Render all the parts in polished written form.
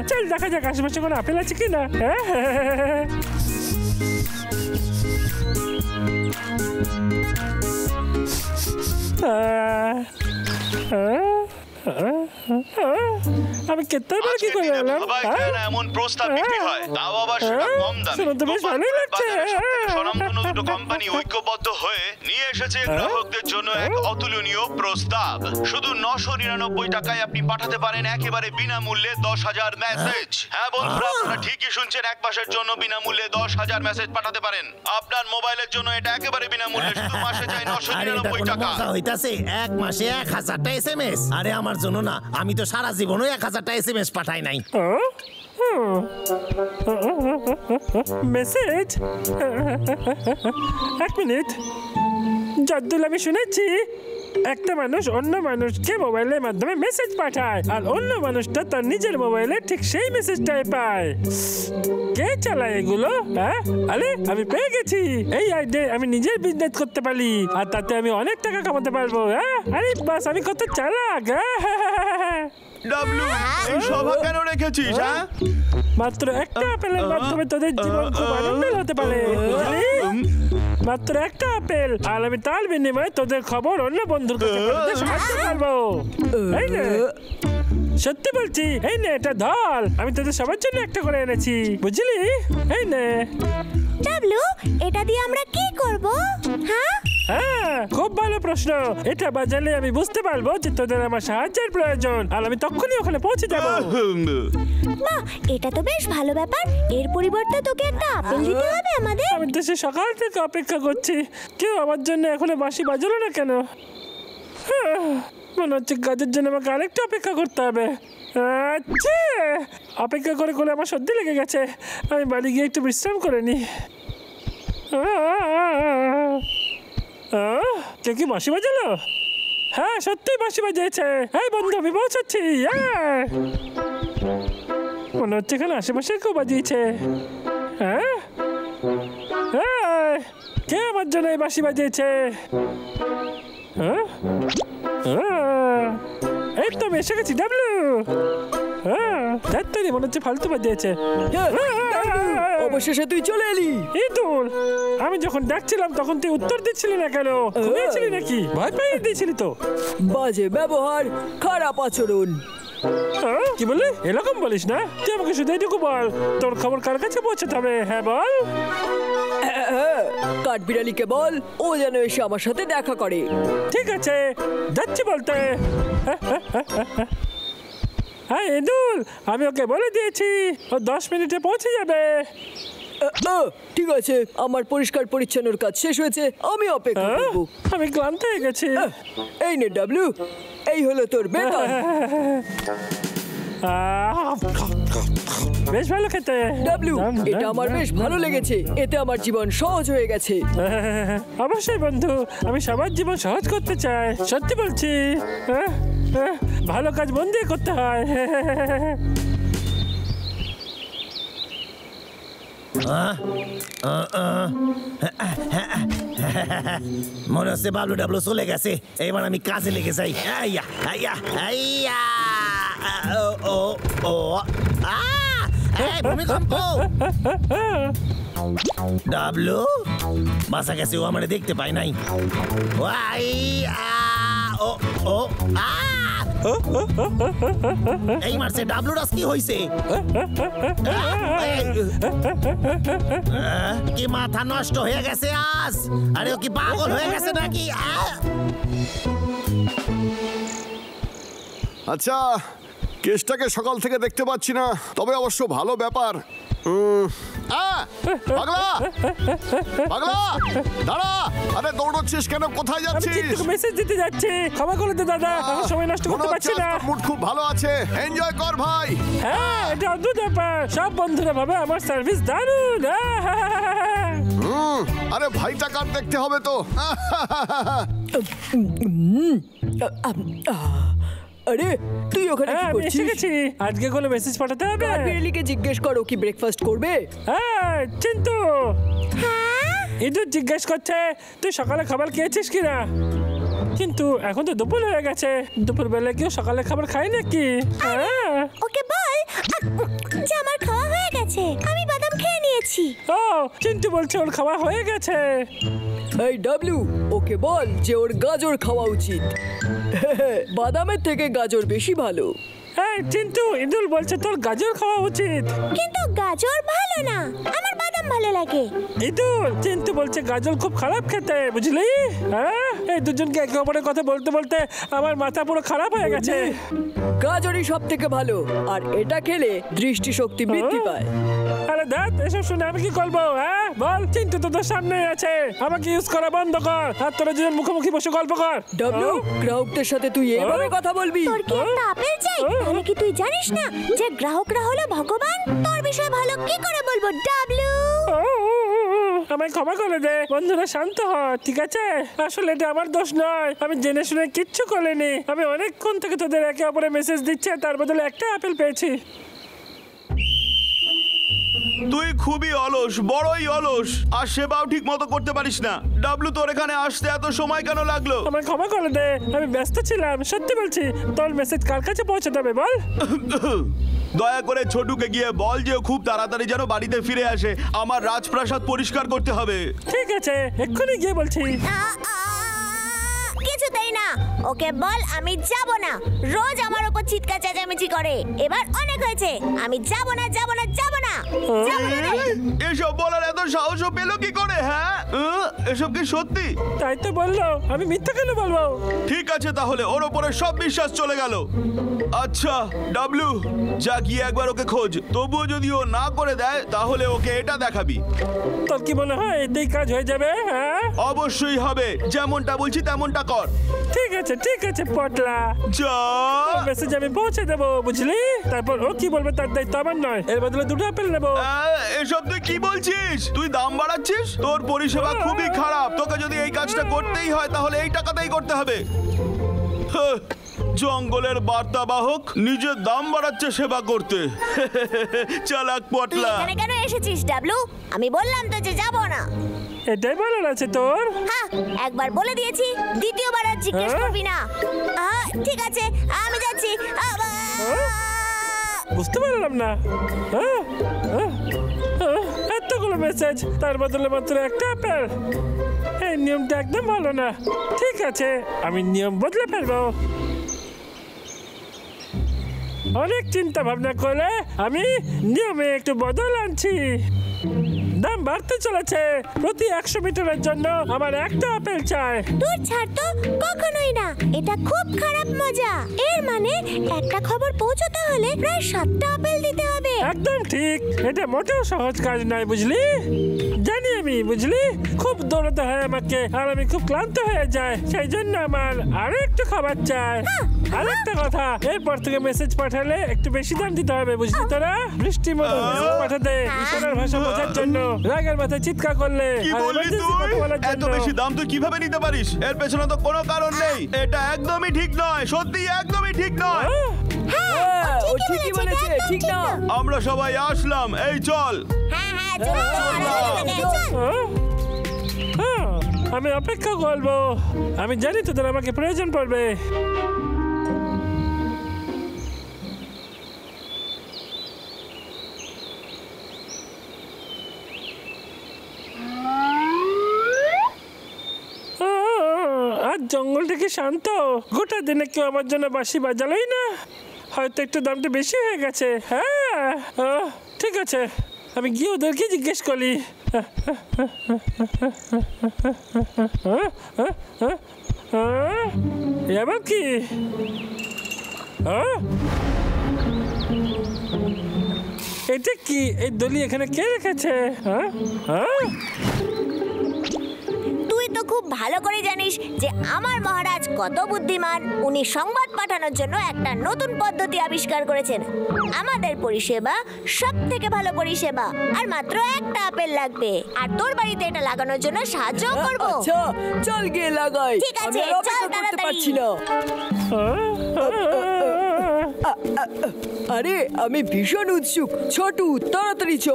চল দেখা যাক আশেপাশে কোনো আপেল আছে কিনা। আমি কেটে কি করে এলাম? এমন প্রস্তাব বিক্রি হয়, তাও আবার সেটা কম দামে। শুনতে বেশ ভালোই লাগছে। স্বনামধন্য দুটো কোম্পানি ঐক্যবদ্ধ হয়ে নিয়ে এসেছে গ্রাহকদের জন্য এক অতুলনীয় প্রস্তাব। শুধু 999 টাকায় আপনি পাঠাতে পারেন একেবারে বিনামূল্যে 10,000 মেসেজ। হ্যাঁ বন্ধুরা, আপনারা ঠিকই শুনছেন, এক মাসের জন্য বিনামূল্যে 10,000 মেসেজ পাঠাতে পারেন। আপনার মোবাইলের জন্য এটা একেবারে বিনামূল্যে, শুধু মাসে চাই 999 টাকা। হইতাছে এক মাসে 1000টা এসএমএস? আরে আমার জন্য না, আমি তো সারা জীবনও 1000টা এসএমএস পাঠাই নাই। মেসেজ? এক মিনিট, যদ্দূর আমি শুনেছি একটা মানুষ অন্য মানুষকে মোবাইলের মাধ্যমে মেসেজ পাঠায়, আর অন্য মানুষটা তার নিজের মোবাইলে ঠিক সেই মেসেজটাই পায়। কে চালায় এগুলো? আরে আমি পেয়ে গেছি, এই আইডিয়া আমি নিজের বিজনেস করতে পারি, আর তাতে আমি অনেক টাকা কামাতে পারবো। আরে বাস, আমি কত চালাক! ডাবলু, এই সভা কেন রেখেছিস? মাত্র একটা আপেলের মাধ্যমে তোদের জীবন খুব আনন্দের হতে পারে, বুঝলি? মাত্র একটা আপেল, আর আমি তার বিনিময়ে তোদের খবর অন্য বন্ধুর কাছে পৌঁছাতে সাহায্য করবো। এই নে, সত্যি বলছি, এই নে এটা ধর, আমি তোদের সবার জন্য একটা করে এনেছি, বুঝলি? এই নে। ডাবলু, এটা দিয়ে আমরা কি করব? হ্যাঁ, খুব ভালো প্রশ্ন। এটা বাজালে আমি বুঝতে পারবো যে তোদের আমার সাহায্যের প্রয়োজন, আর আমি তখনই ওখানে পৌঁছে যাবো। বাহ, এটা তো বেশ ভালো ব্যাপার। এর পরিবর্তে তোকে একটা আপেল দিতে হবে আমাদের। আমি তো সে সকাল থেকে অপেক্ষা করছি, কেউ আমার জন্য এখনো বাঁশি বাজালো না কেন? মনে হচ্ছে কাজের জন্য আমাকে আরেকটা অপেক্ষা করতে হবে। আচ্ছা, অপেক্ষা করে করে আমার সর্দি লেগে গেছে, আমি বাড়ি গিয়ে একটু বিশ্রাম করে নি। কে কি বাঁশি বাজালো? হ্যাঁ, সত্যিই বাঁশি বাজিয়েছে। হ্যাঁ বন্ধু, আমি পৌঁছাচ্ছি। মনে হচ্ছে এখানে আশেপাশে কেউ বাজিয়েছে। হ্যাঁ, কে আমার জন্য এই বাঁশি বাজিয়েছে? এই তো আমি এসে গেছি, ডাবলু। তৈরি মনে হচ্ছে ফালতু বাজিয়েছে। অবশেষে তুই চলে এলি। ইদুল, আমি যখন ডাকছিলাম তখন তুই উত্তর দিচ্ছিলি না কেন? ঘুমিয়েছিলি নাকি? ভয় পেয়ে দিয়েছিলি তো। বাজে ব্যবহার, খারাপ আচরণ। কি বলি? এরকম বলিস না, তুই আমাকে শুধু এইটুকু বল, তোর খবর কার কাছে পৌঁছাতে হবে? হ্যাঁ বল। কাঠবিড়ালিকে বল ও যেন এসে আমার সাথে দেখা করে। ঠিক আছে, যাচ্ছি বলতে। হ্যাঁ ইদুল, আমি ওকে বলে দিয়েছি, ও 10 মিনিটে পৌঁছে যাবে। ঠিক আছে, আমার পরিষ্কার পরিচ্ছন্নর কাজ শেষ হয়েছে, আমি অপেক্ষা করব। আমি ক্লান্ত হয়ে গেছি। এই নে ডাবলু, এই হলো তোর বেতন। বেশ ভালো খেতে। ডাবলু, এটা আমার বেশ ভালো লেগেছে, এতে আমার জীবন সহজ হয়ে গেছে। অবশ্যই বন্ধু, আমি সবার জীবন সহজ করতে চাই, সত্যি বলছি। ভালো কাজ মন দিয়ে করতে হয়। মনে হচ্ছে বাবলু ডাবলু চলে গেছে, এবার আমি কাজে লেগে যাই। ভূমিকম্প! ডাবলু বাসা গেছে, ও আমার দেখতে পাই নাই। এই মারছে ডাবলু, রাস কি হয়েছে? কি মাথা নষ্ট হয়ে গেছে আজ? আরে ও কি পাগল হয়ে গেছে নাকি? আচ্ছা, কেসটাকে সকাল থেকে দেখতে পাচ্ছি না, তবে অবশ্য ভালো ব্যাপার। পাগলা, পাগলা, দাঁড়া! আরে দৌড়চ্ছিস কেন? কোথায় যাচ্ছিস? মেসেজ দিতে যাচ্ছি, ক্ষমা করে দে দাদা, আমি সময় নষ্ট করতে পারছি না। মুড খুব ভালো আছে, এনজয় কর ভাই। হ্যাঁ, এটা অদ্ভুত ব্যাপার, সব বন্ধুরা ভাবে আমার সার্ভিস দারুণ। আরে ভাইটা কার দেখতে হবে তো। আরে তুই ওখানে কি করছিস? এসে গেছি, আজকে কোনো মেসেজ পাঠাতে হবে? কাঠবিড়ালিকে জিজ্ঞেস করো কি ব্রেকফাস্ট করবে। হ্যাঁ চিন্তু, ইঁদুর জিজ্ঞেস করছে তুই সকালে খাবার খেয়েছিস কিনা। কিন্তু এখন তো দুপুর হয়ে গেছে, দুপুর বেলা কেউ সকালে খাবার খায় নাকি? হ্যাঁ। ওকে বল যে আমার খাওয়া হয়ে গেছে, আমি বাদাম খেয়ে নিয়েছি। ও চিন্টু বলছে ওর খাওয়া হয়ে গেছে। এই ডাবলু, ওকে বল যে ওর গাজর খাওয়া উচিত। বাদামের থেকে গাজর বেশি ভালো। এই চিন্টু, ইঁদুর বলছে তোর গাজর খাওয়া উচিত। কিন্তু গাজর ভালো না, আমার বাদাম ভালো লাগে। ইঁদুর, চিন্টু বলছে গাজর খুব খারাপ খেতে, বুঝলি? হ্যাঁ, এই দুজনকে একে অপরের কথা বলতে বলতে আমার মাথা পুরো খারাপ হয়ে গেছে। গাজরই সব থেকে ভালো, আর এটা খেলে দৃষ্টিশক্তি বৃদ্ধি পায়। আরে দেখ, এসব শুনে আমি কি করবো? হ্যাঁ বল, চিন্টু তো তোর সামনে আছে, আমাকে ইউজ করা বন্ধ কর আর তোরা দুজন মুখোমুখি বসে গল্প কর। ডাবলু, গ্রাহকদের সাথে তুই এভাবে কথা বলবি? তোর কি একটা আপেল চাই? তাহলে কি তুই জানিস না যে গ্রাহকরা হলো ভগবান? তোর বিষয়ে ভালো কি করে বলবো ডাবলু? আমায় ক্ষমা করে দে। বন্ধুরা শান্ত হ, ঠিক আছে? আসলে এটা আমার দোষ নয়, আমি জেনে শুনে কিচ্ছু করিনি। আমি অনেকক্ষণ থেকে তোদের একে অপরে মেসেজ দিচ্ছে, তার বদলে একটা আপেল পেয়েছি। তুই খুবই অলস, বড়ই অলস, আর সেবাও ঠিক মতো করতে পারিস না। ডাবলু, তোর এখানে আসতে এত সময় কেন লাগলো? আমায় ক্ষমা করে দে, আমি ব্যস্ত ছিলাম, সত্যি বলছি। তোর মেসেজ কার কাছে পৌঁছে দেবে বল? দয়া করে ছোটুকে গিয়ে বল যে ও খুব তাড়াতাড়ি যেন বাড়িতে ফিরে আসে। আমার রাজপ্রাসাদ পরিষ্কার করতে হবে। ঠিক আছে, এক্ষুনি গিয়ে বলছি। কিছুতেই না, ওকে বল আমি যাব না। রোজ আমার উপর চিৎকার চেঁচামেচি করে, এবার অনেক হয়েছে। আমি যাব না, যাব না, যাব না, যাব না রে। এসব বলার এত সাহসও পেল কি করে? হ্যাঁ, এসব কি সত্যি? তাই তো বললো, আমি মিথ্যা কেন বলবো? ঠিক আছে, তাহলে ওর ওপরে সব বিশ্বাস চলে গেল। আচ্ছা ডাবলু, যা গিয়ে একবার ওকে খোঁজ। তবুও যদি ও না করে দেয় তাহলে ওকে এটা দেখাবি। তোর কি মনে হয় এতেই কাজ হয়ে যাবে? হ্যাঁ অবশ্যই হবে, যেমনটা বলছি তেমনটা কর। ঠিক আছে, ঠিক আছে পটলা, যা। মেসেজ আমি পৌঁছে দেবো, বুঝলি? তারপর ও কি বলবে তার দায়িত্ব আমার নয়। এর বদলে দুটো আপেল নেবো। এসব তুই কি বলছিস? তুই দাম বাড়াচ্ছিস? তোর পরিষেবা খুবই খারাপ। তোকে যদি এই কাজটা করতেই হয় তাহলে এই টাকাতেই করতে হবে। জঙ্গলের বার্তাবাহক নিজের দাম বাড়াচ্ছে সেবা করতে। চালাক তুই পটলা। এখানে কেন এসেছিস ডাবলু? আমি বললাম তো যে যাব না। এটাই বলার আছে তোর? হ্যাঁ, একবার বলে দিয়েছি, দ্বিতীয়বার আর জিজ্ঞেস করবি না। ঠিক আছে, আমি যাচ্ছি। বুঝতে পারলাম না। এতগুলো মেসেজ, তার বদলে মাত্র একটা আপেল। এই নিয়মটা একদম ভালো না। ঠিক আছে, আমি নিয়ম বদলে ফেলবো। অনেক চিন্তা ভাবনা করে আমি নিয়মে একটু বদল আনছি। দাম বাড়তে চলেছে, প্রতি 100 মিটারের জন্য আমার একটা আপেল চাই। দূর ছাড় তো, কখনোই না। এটা খুব খারাপ মজা। এর মানে একটা খবর পৌঁছতে হলে প্রায় 7টা আপেল দিতে হবে। একদম ঠিক, এটা মোটেও সহজ কাজ নয়, বুঝলি? জানি আমি, বুঝলি? খুব দৌড়াতে হয় আমাকে, আর আমি খুব ক্লান্ত হয়ে যাই। সেই জন্য আমার আরো একটু খাবার চাই। আরেকটা কথা, এরপর থেকে মেসেজ পাঠালে একটু বেশি দাম দিতে হবে, বুঝলি তোরা? বৃষ্টির মতো মেসেজ পাঠাতে, ইশারার ভাষা বোঝার জন্য, রাগের মাথায় চিৎকার করলে, কি আর বললি emergency তুই? কথা বলার এত জন্য। বেশি দাম তুই কিভাবে নিতে পারিস? এর পেছনে তো কোনো কারণ নেই। এটা একদমই ঠিক নয়, সত্যি একদমই ঠিক নয়। হ্যাঁ, ও ঠিকই বলেছে, ঠিক না? আমরা সবাই আসলাম, এই চল। হ্যাঁ হ্যাঁ, চল, চল। হ্যাঁ, আমি অপেক্ষা করবো। আমি জানি তোদের আমাকে প্রয়োজন পড়বে। আজ জঙ্গলটা কি শান্ত। গোটা দিনে কেউ আমার জন্য বাঁশি বাজালোই না। হয়তো একটু দামটা বেশি হয়ে গেছে। হ্যাঁ, ঠিক আছে, আমি গিয়ে ওদেরকে জিজ্ঞেস করি। এবার কি? এটা কি? এই দলি এখানে কে রেখেছে? তুই তো খুব ভালো করে জানিস যে আমার মহারাজ কত বুদ্ধিমান। উনি সংবাদ পাঠানোর জন্য একটা নতুন পদ্ধতি আবিষ্কার করেছেন। আমাদের পরিষেবা সব থেকে ভালো পরিষেবা, আর মাত্র একটা আপেল লাগবে। আর তোর বাড়িতে এটা লাগানোর জন্য সাহায্য করব। আচ্ছা, চল গিয়ে লাগাই। ঠিক আছে, আমি আর অপেক্ষা চল করতে তাড়াতাড়ি। পারছি না। আরে, আমি ভীষণ উৎসুক। ছোটু, তাড়াতাড়ি চ।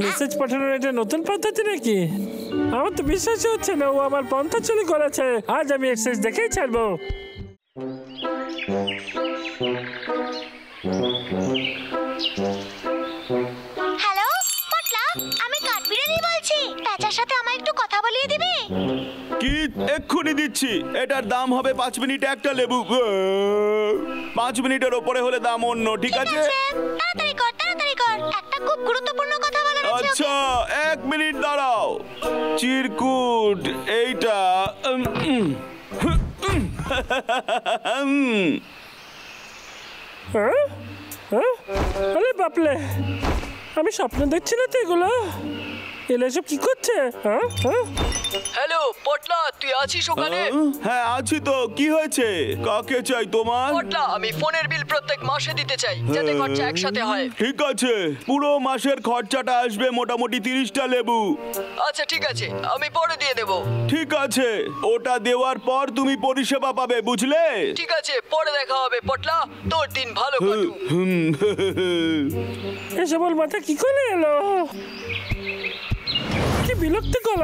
মেসেজ পাঠানোর এটা নতুন পদ্ধতি নাকি? আমার তো বিশ্বাসই হচ্ছে না ও আমার পন্থা চুরি করেছে। আজ আমি এক্সেস দেখেই ছাড়বো। হ্যালো পটলা, আমি কাঠবিড়ালি বলছি। প্যাঁচার সাথে আমায় একটু কথা বলিয়ে দিবি? কি? এক্ষুনি দিচ্ছি। এটার দাম হবে 5 মিনিট একটা লেবু। 5 মিনিটের ওপরে হলে দাম অন্য, ঠিক আছে? তাড়াতাড়ি কর, তাড়াতাড়ি কর, একটা খুব গুরুত্বপূর্ণ কথা বলার আছে। আচ্ছা 1 মিনিট দাঁড়াও। চিরকুট এইটা হ্যাঁ হ্যাঁ, আরে বাপলে, আমি স্বপ্ন দেখছি না তো এগুলো। এলে সব কি করছে? হ্যাঁ হ্যাঁ, হ্যালো পটলা, তুই আছিস ওখানে? হ্যাঁ আছি তো। কি হয়েছে? কাকে চাই তোমার? পটলা, আমি ফোনের বিল প্রত্যেক মাসে দিতে চাই, যাতে খরচা একসাথে হয়। ঠিক আছে, পুরো মাসের খরচাটা আসবে মোটামুটি 30টা লেবু। আচ্ছা ঠিক আছে, আমি পরে দিয়ে দেবো। ঠিক আছে, ওটা দেওয়ার পর তুমি পরিষেবা পাবে, বুঝলে? ঠিক আছে, পরে দেখা হবে পটলা, তোর দিন ভালো কাটুক। এসব ওর মাথা কি করে এলো? কি বিরক্ত কল!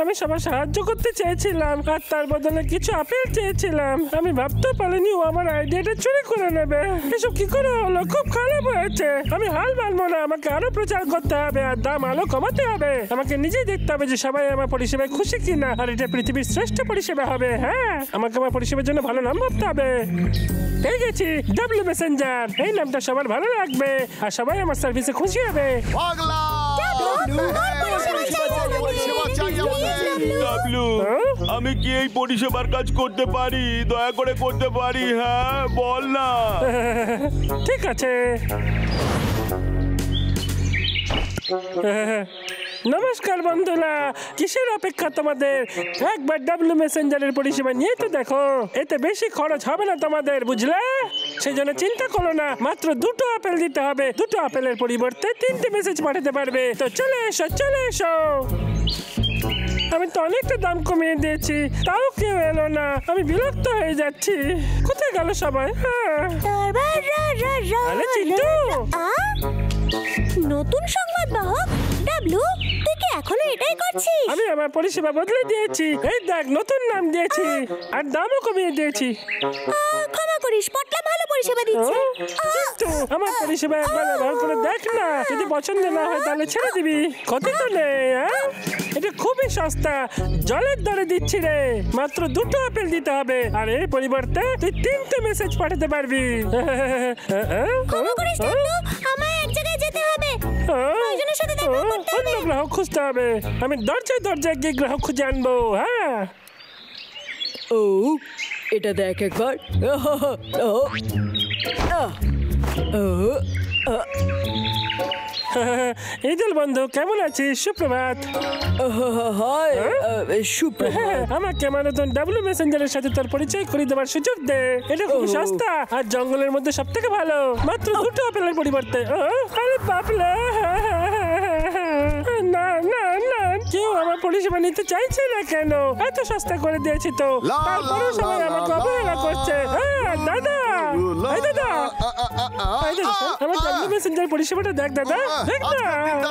আমি সবার সাহায্য করতে চেয়েছিলাম আর তার বদলে কিছু আপেল চেয়েছিলাম। আমি ভাবতে পারিনি ও আমার আইডিয়াটা চুরি করে নেবে। এসব কি করে হলো? খুব খারাপ হয়েছে। আমি হাল মানবো না, আমাকে আরো প্রচার করতে হবে আর দাম আরো কমাতে হবে। আমাকে নিজেই দেখতে হবে যে সবাই আমার পরিষেবায় খুশি কিনা, আর এটা পৃথিবীর শ্রেষ্ঠ পরিষেবা হবে। হ্যাঁ, আমাকে আমার পরিষেবার জন্য ভালো নাম ভাবতে হবে। পেয়ে গেছি, ডাব্লিউ মেসেঞ্জার। এই নামটা সবার ভালো লাগবে আর সবাই আমার সার্ভিসে খুশি হবে। পাগলা! পরিষেবা চাই আমাদের। ডাবলু, আমি কি এই পরিষেবার কাজ করতে পারি? দয়া করে করতে পারি? হ্যাঁ বল না। ঠিক আছে। নমস্কার বন্ধুরা, কিসের অপেক্ষা তোমাদের? একবার ডাব্লিউ মেসেঞ্জারের পরিষেবা নিয়ে তো দেখো, এতে বেশি খরচ হবে না তোমাদের, বুঝলে? সেই জন্য চিন্তা করো না, মাত্র 2টো আপেল দিতে হবে। 2টো আপেলের পরিবর্তে 3টে মেসেজ পাঠাতে পারবে। তো চলে এসো, চলে এসো। আমি তো অনেকটা দাম কমিয়ে দিয়েছি, তাও কেউ এলো না। আমি বিরক্ত হয়ে যাচ্ছি। কোথায় গেল সবাই? আরে চিন্টু, নতুন সংবাদ বাহক ডাবলু, তুই কি এখনো এটাই করছিস? আমি আমার পরিষেবা বদলে দিয়েছি। এই দেখ, নতুন নাম দিয়েছি আর দামও কমিয়ে দিয়েছি। ক্ষমা করিস, পটলা ভালো পরিষেবা দিচ্ছে। কিন্তু আমার পরিষেবা একবার ব্যবহার করে দেখ না, যদি পছন্দ না হয় তাহলে ছেড়ে দিবি। ক্ষতি তো নেই। এটা খুবই সস্তা, জলের দরে দিচ্ছি রে। মাত্র 2টো আপেল দিতে হবে আর এর পরিবর্তে তুই 3টে মেসেজ পাঠাতে পারবি। ক্ষমা করিস ডাবলু, আমায় এক জায়গায় যেতে হবে। প্রয়োজনের সাথে দেখা করতে হবে। অন্য গ্রাহক খুঁজতে হবে। আমি দরজায় দরজায় গিয়ে গ্রাহক খুঁজে আনবো। হ্যাঁ, ও এটা দেখ একবার। ঈদুল বন্ধু, কেমন আছিস? সুপ্রভাত। হাই, সুপ্রভাত। আমাকে আমার নতুন ডাব্লিউ মেসেঞ্জারের সাথে তোর পরিচয় করে দেওয়ার সুযোগ দে। এটা খুব সস্তা আর জঙ্গলের মধ্যে সব থেকে ভালো। মাত্র 2টো আপেলের পরিবর্তে। আরে বাপলে, না না না, কেউ আমার পরিষেবা নিতে চাইছে না কেন? এত সস্তা করে দিয়েছি তো, তারপরেও সবাই আমাকে অবহেলা করছে। দাদা, এই দাদা, আমার ডাব্লিউ মেসেঞ্জার পরিষেবাটা দেখ দাদা, দেখ না।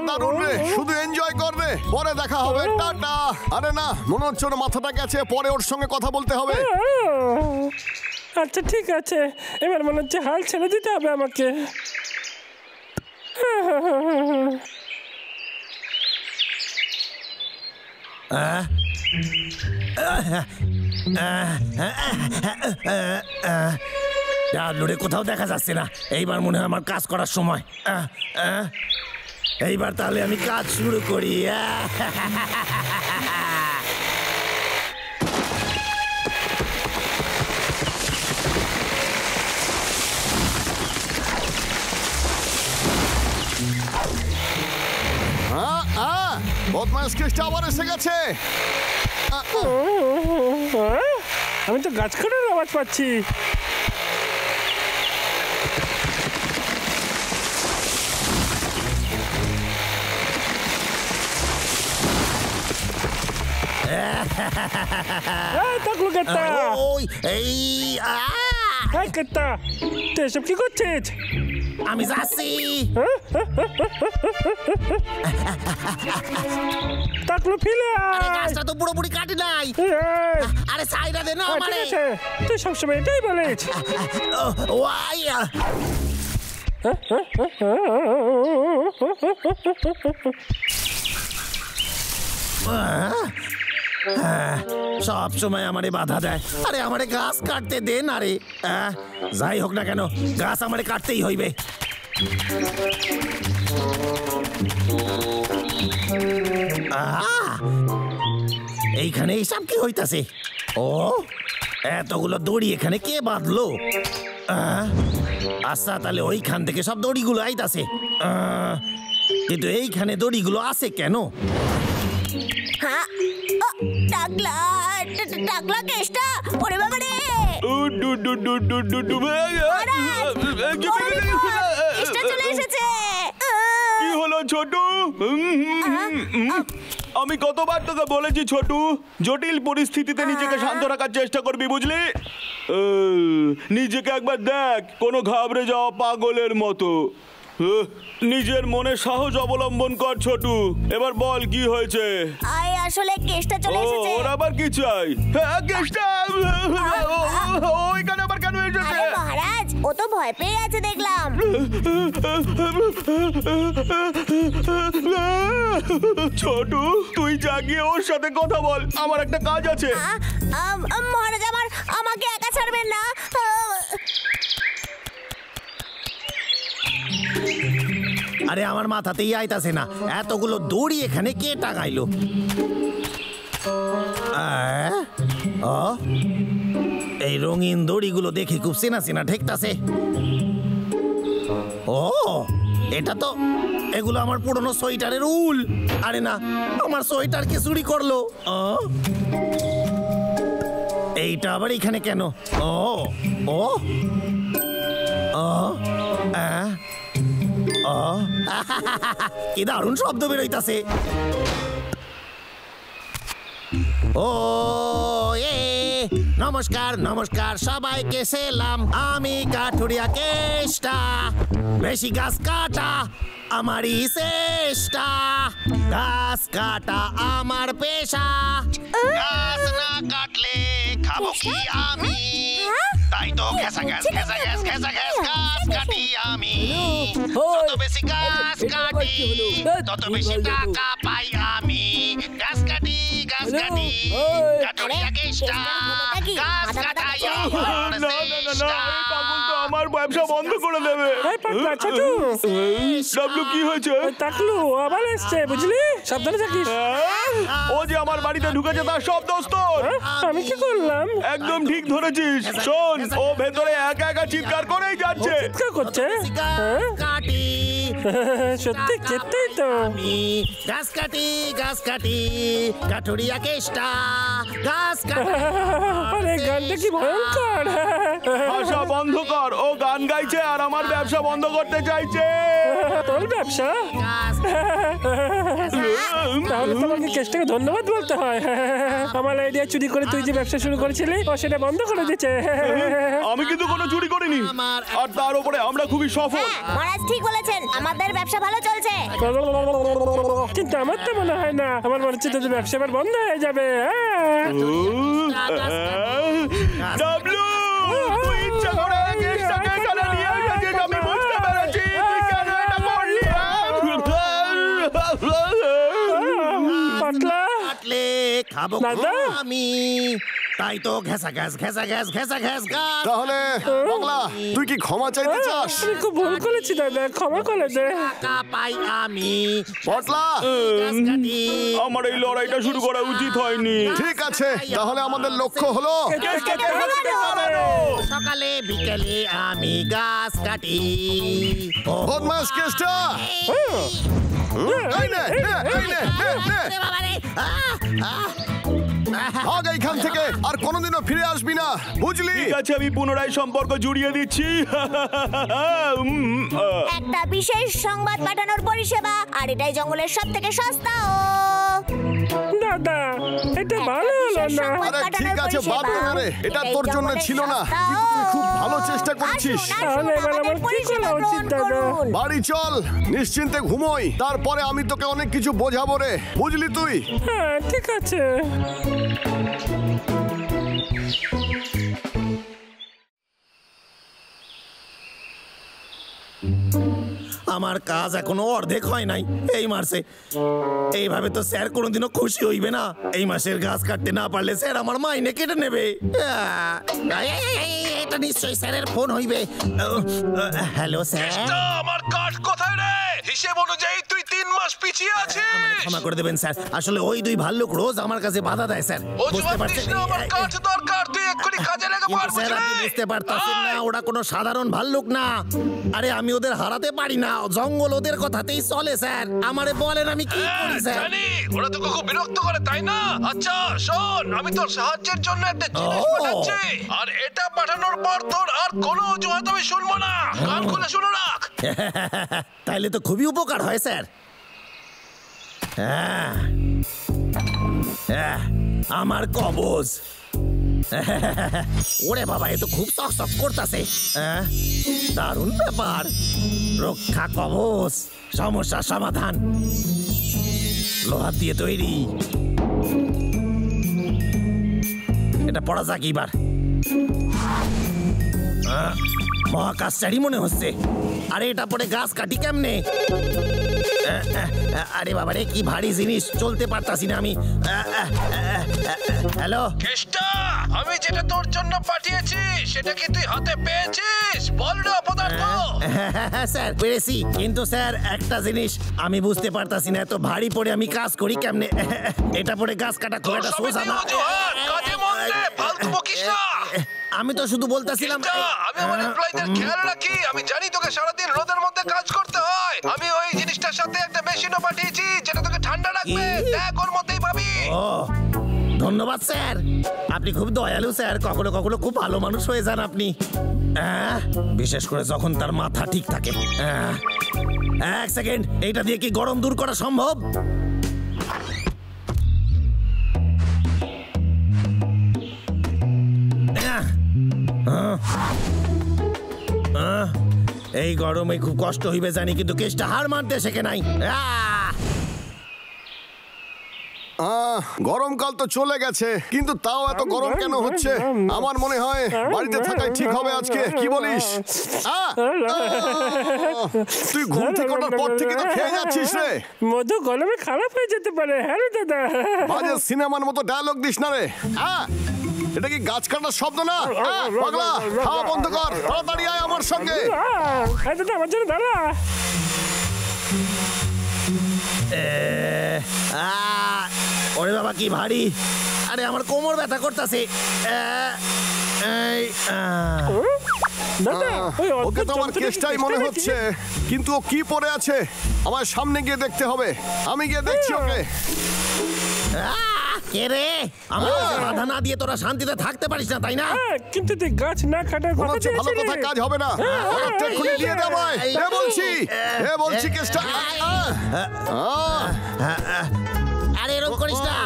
দারুণ রে, শুধু এনজয় কর রে। পরে দেখা হবে, টাটা। আরে না, মনে হচ্ছে ওর মাথাটা গেছে, পরে ওর সঙ্গে কথা বলতে হবে। আচ্ছা ঠিক আছে, এবার মনে হচ্ছে হাল ছেড়ে দিতে হবে আমাকে। ডাবলুরে কোথাও দেখা যাচ্ছে না। এইবার মনে হয় আমার কাজ করার সময়। এইবার তাহলে আমি কাজ শুরু করি। বদমাইশ কেসটা আবার এসে গেছে। আমি তো গাছ কাটার আওয়াজ পাচ্ছি। এই কেতা, তুই এসব কি করছিস? আমি যাচ্ছি। টাকলু ফিলে আরে আয়। গাছটা তো পুরোপুরি কাটি নাই। এই, আরে সাইডা দে না ঠিক আমারে। আছে, তুই সবসময় এটাই বলিস। ওয়াই সব সময় আমারে বাধা দেয়। আরে আমারে গাছ কাটতে দে না রে। যাই হোক না কেন, গাছ আমারে কাটতেই হইবে। এইখানে এইসব কি হইতাছে? ও, এতগুলো দড়ি এখানে কে বাঁধলো? আচ্ছা, তাহলে ওইখান থেকে সব দড়িগুলো আইতাছে। কিন্তু এইখানে দড়িগুলো আছে কেন? হ্যাঁ, টাকলা টাকলা কেষ্টা, ওরে বাবা রে! কেষ্টা চলে এসেছে। কি হলো ছোটু? আমি কতবার তোকে বলেছি ছোটু, জটিল পরিস্থিতিতে নিজেকে শান্ত রাখার চেষ্টা করবি, বুঝলি? নিজেকে একবার দেখ, কোনো ঘাবড়ে যাওয়া পাগলের মতো। নিজের মনে সাহস অবলম্বন কর ছোটু। এবার বল কি হয়েছে? আসলে কেষ্টা চলে এসেছে। ওর আবার কি চাই? কেষ্টা ওইখানে আবার কেন এসেছে? আরে মহারাজ, ও তো ভয় পেয়ে গেছে দেখলাম। ছোটু, তুই জাগিয়ে ওর সাথে কথা বল, আমার একটা কাজ আছে। মহারাজ, আমাকে একা ছাড়বেন না। আরে আমার মাথাতেই আইতাছে না, এতগুলো দড়ি এখানে কে টাঙাইলো? এই রঙিন দড়িগুলো দেখে খুব চেনা চেনা ঠেকতাছে। ও, এটা তো, এগুলো আমার পুরনো সোয়েটারের উল। আরে না, আমার সোয়েটার কে চুরি করলো? এইটা আবার এখানে কেন? ও ও কি দারুণ শব্দ বেরোইতাছে। ও নমস্কার নমস্কার সবাইকে সেলাম। আমি কাঠুরিয়া কেষ্টা, বেশি গাছ কাটা আমারই চেষ্টা। গাছ কাটা আমার পেশা, গাছ না কাটলে খাবো কি আমি? তাই তো ঘেঁষা ঘ্যাস ঘেঁষা ঘ্যাস ঘেঁষা ঘ্যাস গাছ কাটি আমি। যত বেশি গাছ কাটি তত বেশি টাকা পাই আমি। গাছ কাটি গাছ কাটি কাঠুরিয়া কেষ্টা, গাছ কাটাই আমার চেষ্টা। আমার ব্যবসা বন্ধ করে দেবে। এই পাগলা ছোটু, ডাবলু কি হয়েছে? টাকলু আবার এসছে, বুঝলি? সাবধানে থাকিস। ও যে আমার বাড়িতে ঢুকেছে তার সব দোষ তোর। আমি কি করলাম? একদম ঠিক ধরেছিস। শোন, ও ভেতরে একা একা চিৎকার করেই যাচ্ছে। চিৎকার করছে? কাটি সত্যি কেতেই তো। আমি গাছ কাটি গাছ কাটি কাঠুরিয়া কেষ্টা, গাছ কাটি। আরে গানটা কি ভয়ঙ্কর! ভাষা বন্ধ কর। ও গান গাইছে আর আমার ব্যবসা বন্ধ করতে চাইছে। তোর ব্যবসা? তাহলে তোমাকে কেষ্টাকে ধন্যবাদ বলতে হয়। আমার আইডিয়া চুরি করে তুই যে ব্যবসা শুরু করেছিলি, ও সেটা বন্ধ করে দিচ্ছে। আমি কিন্তু কোনো চুরি করিনি, আর তার উপরে আমরা খুবই সফল। মহারাজ ঠিক বলেছেন, আমাদের ব্যবসা ভালো চলছে। কিন্তু আমার তো মনে হয় না। আমার মনে হচ্ছে তোদের ব্যবসা এবার বন্ধ হয়ে যাবে। ডাবলু, তুই ইচ্ছা করে কেষ্টাকে এখানে নিয়ে এসেছিস, আমি বুঝতে পেরেছি। তুই কেন এটা করলি? পাতলা কাটলে খাবো দাদা? আমি। তাই তো ঘেঁষা ঘ্যাস ঘেঁষা ঘ্যাস ঘেঁষা ঘ্যাস গাছ। তাহলে পাগলা, তুই কি ক্ষমা চাইতে চাস? আমি খুব ভুল করেছি দাদা, ক্ষমা করে দে। টাকা পাই আমি। পটলা, গাছ কাটি। আমার এই লড়াইটা শুরু করা উচিত হয়নি। ঠিক আছে, তাহলে আমাদের লক্ষ্য হলো সকালে বিকেলে আমি গাছ কাটি। বদমাস কেষ্টা। এই নে, নে, এই নে, নে, নে। আরে বাবা রে, ভাগ এইখান থেকে, আর কোনোদিনও ফিরে আসবি না, বুঝলি? ঠিক আছে, আমি পুনরায় সম্পর্ক জুড়িয়ে দিচ্ছি। একটা বিশেষ সংবাদ পাঠানোর পরিষেবা, আর এটাই জঙ্গলের সব থেকে সস্তা। না, দাদা, এটা ভালো হলো না। আরে ঠিক আছে, বাদ দে না রে, এটা তোর জন্য ছিল না, কিন্তু তুই খুব ভালো চেষ্টা করেছিস। তাহলে এবার আমার কি করা উচিত দাদা? বাড়ি চল, নিশ্চিন্তে ঘুমোই, তারপরে আমি তোকে অনেক কিছু বোঝাবো রে, বুঝলি তুই? হ্যাঁ ঠিক আছে। আমার কাজ এখনো অর্ধেক হয় নাই এই মাসে। এইভাবে তো স্যার কোনোদিনও খুশি হইবে না। এই মাসের গাছ কাটতে না পারলে স্যার আমার মাইনে কেটে নেবে। এটা নিশ্চয়ই স্যারের ফোন হইবে। হ্যালো স্যার, আমার কাঠ কোথায় রে? হিসেব অনুযায়ী তুই 3 মাস পিছিয়ে আছিস। ক্ষমা করে দেবেন স্যার, আসলে ওই দুই ভাল্লুক রোজ আমার কাছে বাধা দেয় স্যার। বুঝতে পারছেন? আমার কাঠ দরকার, তুই এক্ষুনি কাজে লেগে পড়। স্যার আপনি বুঝতে পারতেছেন না, ওরা কোনো সাধারণ ভাল্লুক না। আরে আমি ওদের হারাতে পারি না, জঙ্গল ওদের কথাতেই চলে স্যার। আমারে বলেন আমি কি করি স্যার? জানি ওরা তোকে খুব বিরক্ত করে, তাই না? আচ্ছা শোন, আমি তোর সাহায্যের জন্য একটা জিনিস পাঠাচ্ছি, আর এটা পাঠানোর পর তোর আর কোনো অজুহাত আমি শুনবো না। কান খুলে শুনে রাখ। তাইলে তো খুবই উপকার হয় স্যার। আমার কবজ। ওরে বাবা, এ তো খুব চকচক করতেছে। দারুণ ব্যাপার। রক্ষা কবচ, সমস্যার সমাধান, লোহা দিয়ে তৈরি। এটা পড়া যাক এবার। মহাকাশচারী মনে হচ্ছে। আরে এটা পরে গাছ কাটি কেমনে? আরে বাবা রে, কি ভারী জিনিস, চলতে পারতাছি না আমি। হ্যালো কেষ্টা, আমি যেটা তোর জন্য পাঠিয়েছি সেটা কি তুই হাতে পেয়েছিস? বল না পদার্থ। স্যার পেরেছি, কিন্তু স্যার একটা জিনিস আমি বুঝতে পারতাছি না, এত ভারী পড়ে আমি কাজ করি কেমনে? এটা পরে গাছ কাটা খুব একটা সোজা না। কাজে মন দে, ফালতু বকিস না। আমি তো শুধু বলতাছিলাম আমি আমার এমপ্লয়ীদের খেয়াল রাখি। আমি জানি তোকে সারাদিন রোদের মধ্যে কাজ করতে হয়। আমি ওই জিনিসটার সাথে একটা মেশিনও পাঠিয়েছি যেটা তোকে ঠান্ডা রাখবে। দেখ ওর মধ্যেই পাবি। ও ধন্যবাদ স্যার, আপনি খুব দয়ালু স্যার। কখনো কখনো খুব ভালো মানুষ হয়ে যান আপনি, বিশেষ করে যখন তার মাথা ঠিক থাকে। এক সেকেন্ড, এইটা দিয়ে কি গরম দূর করা সম্ভব? এই গরমে খুব কষ্ট হইবে জানি, কিন্তু কেসটা হার মানতে শেখে নাই। গরমকাল তো চলে গেছে, কিন্তু তাও এত গরম কেন হচ্ছে? আমার মনে হয় বাড়িতে থাকাই ঠিক হবে আজকে, কি বলিস? তুই ঘুম থেকে ওঠার পর থেকে তো খেয়ে যাচ্ছিস রে। মধু গরমে খারাপ হয়ে যেতে পারে। হ্যাঁ রে দাদা, বাজে সিনেমার মতো ডায়লগ দিস না রে। এটা কি গাছ কাটার শব্দ না? পাগলা, খাওয়া বন্ধ কর, তাড়াতাড়ি আয় আমার সঙ্গে। দাদা আমার জন্য দাঁড়া। ওরে বাবা কি ভারী! আরে আমার কোমর ব্যথা করতেছে। ওকে তো আমার কেসটাই মনে হচ্ছে, কিন্তু ও কি পরে আছে আমার সামনে গিয়ে দেখতে হবে। আমি গিয়ে দেখছি ওকে। কে রে? আমার বাধা না দিয়ে তোরা শান্তিতে থাকতে পারিস না, তাই না? কিন্তু তুই গাছ না কাটার কথা বলছিস, ভালো কথা কাজ হবে না। ওটা খুলে দিয়ে দে ভাই। বলছি কেসটা। আরে এরকম করিস না।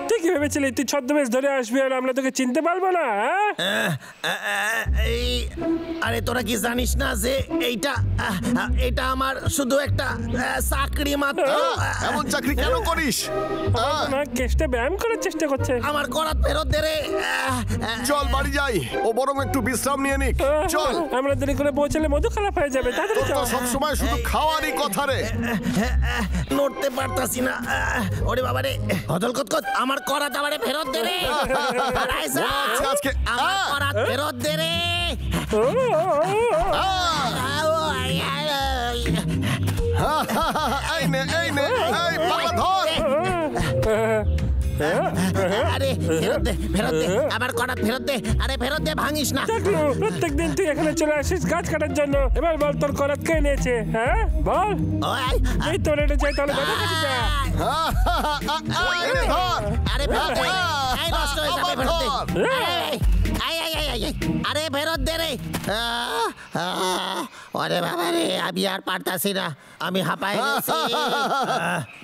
তুই কি ভেবেছিলি তুই ছদ্মবেশ ধরে আসবি আর আমরা তোকে চিনতে পারবো না? আরে তোরা কি জানিস না যে এটা আমার শুধু একটা চাকরি মাত্র? এমন চাকরি কেন করিস? কেসটা ব্যায়াম করার চেষ্টা করছে। আমার করাত ফেরত দে রে। চল বাড়ি যাই, ও বরং একটু বিশ্রাম নিয়ে নিক। চল, আমরা দেরি করে পৌঁছালে মধু খারাপ হয়ে যাবে। তাড়াতাড়ি চল। সব সময় শুধু খাওয়ারই কথা রে। নড়তে পারতাছি না। ওরে বাবা রে, হদল কত আমার করাত আমারে ফেরত দে রে। আজকে আমার করাত ফেরত দে রে। এই নে, এই পাগলা ধর। আরে ফেরত দে আমার করাত ফেরত দে। আরে ফেরত দে, ভাঙিস না। প্রত্যেকদিন তুই এখানে চলে আসিস গাছ কাটার জন্য। এবার বল তোর করাত কে নিয়েছে? হ্যাঁ বল। এই তোর এটা চাই, তাহলে কথা কাটি যা। আরে ফেরত দে, এই নষ্ট হয়ে যাবে, ফেরত দে। আরে ফেরত দে রে। ওরে বাবা রে, আমি আর পারতাছি না, আমি হাঁপাই গেছি।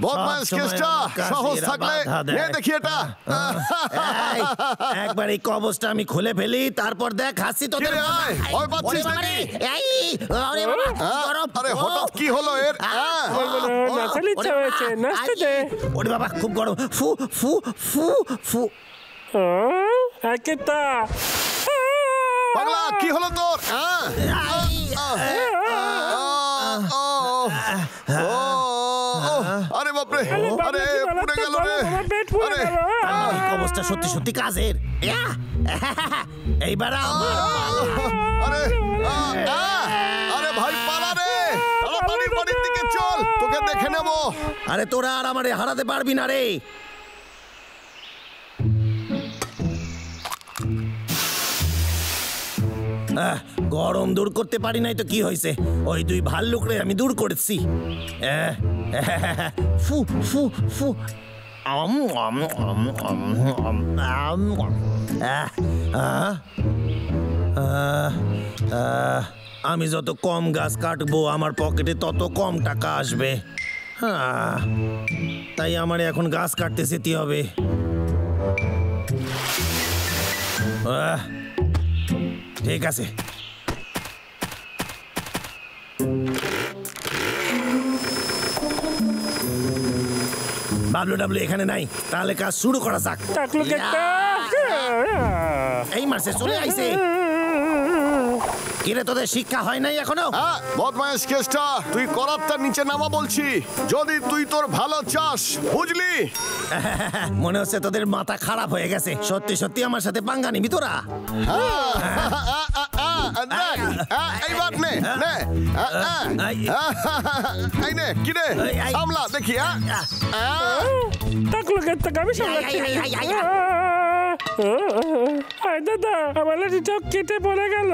বদমাইশ কেষ্টা, সাহস থাকলে নে দেখি এটা। এই, একবার এই কবজটা আমি খুলে ফেলি, তারপর দেখ হাসি তোদের। কিরে, আয়, ভয় পাচ্ছিস ওরে বাবা রে, নাকি? এই, ওরে বাবা, কি গরম। আরে হঠাৎ কি হলো এর? নাচার ইচ্ছা হয়েছে, নাচতে দে। ওরে বাবা, খুব গরম। ফু ফু ফু ফু। একেটা পাগলা, কি হলো তোর? আরে বাপরে, আরে পুড়ে গেল রে। আরে আমার এই কবজটা সত্যি সত্যি কাজের। ইয়া! এইবার আমার আরে আরে ভাই পালা রে, তাড়াতাড়ি বাড়ির দিকে চল, তোকে দেখে নেব। আরে তোরা আর আমারে হারাতে পারবি না রে। গরম দূর করতে পারি নাই তো কি হয়েছে, ওই দুই ভাল্লুক রে আমি দূর করেছি। ফু ফু ফু। আমি যত কম গাছ কাটবো আমার পকেটে তত কম টাকা আসবে। তাই আমার এখন গাছ কাটতে যেতে হবে। ঠিক আছে, বাবলু ডাবলু এখানে নাই, তাহলে কাজ শুরু করা যাক। এই মাসে চলে আইছে। কিরে, তোদের শিক্ষা হয় নাই এখনো? বদমাইশ কেষ্টা, তুই করাতটার নিচে নামা বলছি, যদি তুই তোর ভালো চাস, বুঝলি? মনে হচ্ছে তোদের মাথা খারাপ হয়ে গেছে। সত্যি সত্যি আমার সাথে পাঙ্গা নিবি তোরা? এইবার নে নে, এই নে, কি রে, সামলা দেখি। আমি সামলাচ্ছি। দাদা, আমার লাঠিটাও কেটে পড়ে গেল।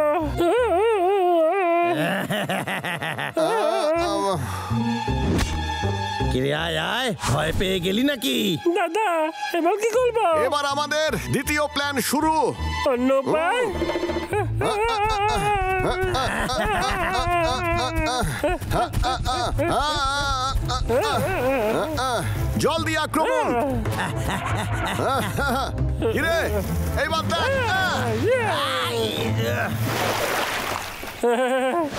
কিরে, আয় আয়, ভয় পেয়ে গেলি নাকি? দাদা, এবার কি করবো? এবার আমাদের দ্বিতীয় প্ল্যান শুরু। অন্য উপায়? জল দিয়ে আক্রমণ। কিরে, এইবার দেখ।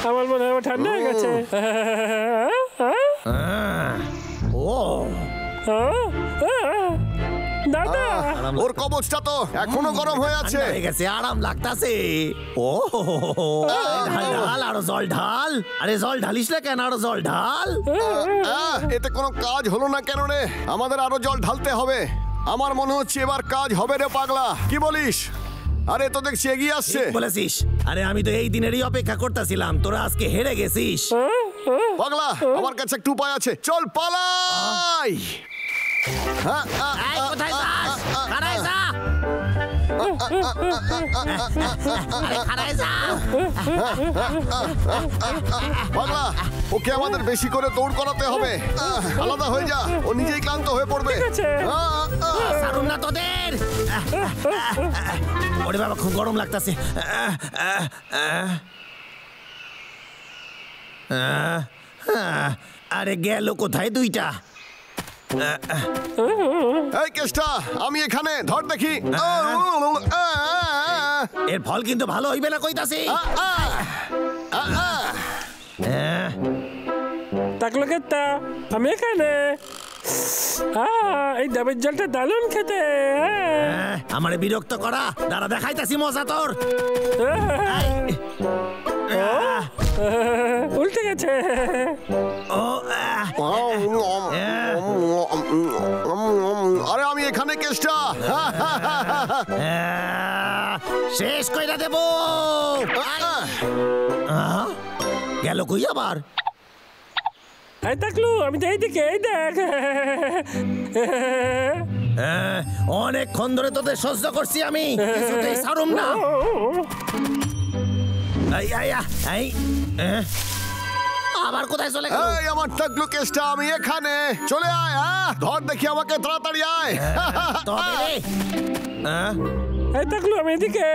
আমার মনে হয় ঠান্ডা হয়ে গেছে। ও দাদা, ওর কবচটা তো এখনো গরম হয়ে আছে। হয়ে গেছে, আরাম লাগতাছে। ও ঢাল, আরো জল ঢাল। আরে জল ঢালিস না কেন? আরো জল ঢাল। এতে কোনো কাজ হলো না কেন রে? আমাদের আরো জল ঢালতে হবে। আমার মনে হচ্ছে এবার কাজ হবে রে পাগলা, কি বলিস? আরে তো দেখছি এগিয়ে আসছে। বলেছিস? আরে আমি তো এই দিনেরই অপেক্ষা করতেছিলাম, তোরা আজকে হেরে গেছিস। পাগলা, আমার কাছে একটু উপায় আছে, চল পালাই। কোথায় যাস? খাড়ায় যা। খাড়ায় যা। পাগলা, ওকে আমাদের বেশি করে দৌড় করাতে হবে। আলাদা হয়ে যা, ও নিজেই ক্লান্ত হয়ে পড়বে। ছাড়ুন না তোদের। ওরে বাবা, খুব গরম লাগতাছে। আরে গেল কোথায় দুইটা? এই কেষ্টা, আমি এখানে, ধর দেখি। এর ফল কিন্তু ভালো হইবে না কইতাছি। আমি এখানে। এই ডাবের জলটা দারুণ খেতে। আমারে বিরক্ত করা, দাঁড়া দেখাইতাছি মজা তোর। উল্টে গেছে। আরে আমি এখানে কেষ্টা। শেষ কইরা দেব। গেল কই আবার? এই দেখলু, আমি তো এইদিকে, এই দেখ। অনেকক্ষণ ধরে তোদের সহ্য করছি আমি, কিছুতেই ছাড়ুম না। আবার কোথায় চলে গেল? এই আমার টাকলু কেষ্টা, আমি এখানে, চলে আয়। ধর দেখি আমাকে, তাড়াতাড়ি আয়। তবে রে। এই দেখলু, আমি এদিকে।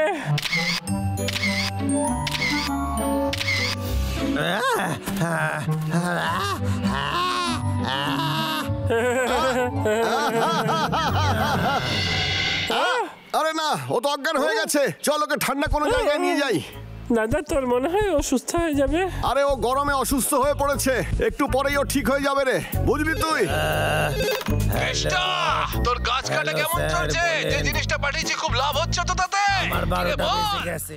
আরে না, ও তো অজ্ঞান হয়ে গেছে। চল ওকে ঠান্ডা কোনো জায়গায় নিয়ে যাই। দাদা তোর মনে হয় অসুস্থ হয়ে যাবে? আরে ও গরমে অসুস্থ হয়ে পড়েছে, একটু পরেই ও ঠিক হয়ে যাবে রে, বুঝলি তুই? কেষ্টা, তোর গাছ কাটা কেমন চলছে? যে জিনিসটা পাঠিয়েছি খুব লাভ হচ্ছে তো তাতে? আমার কিরে 12টা বল। বেজে গেছে।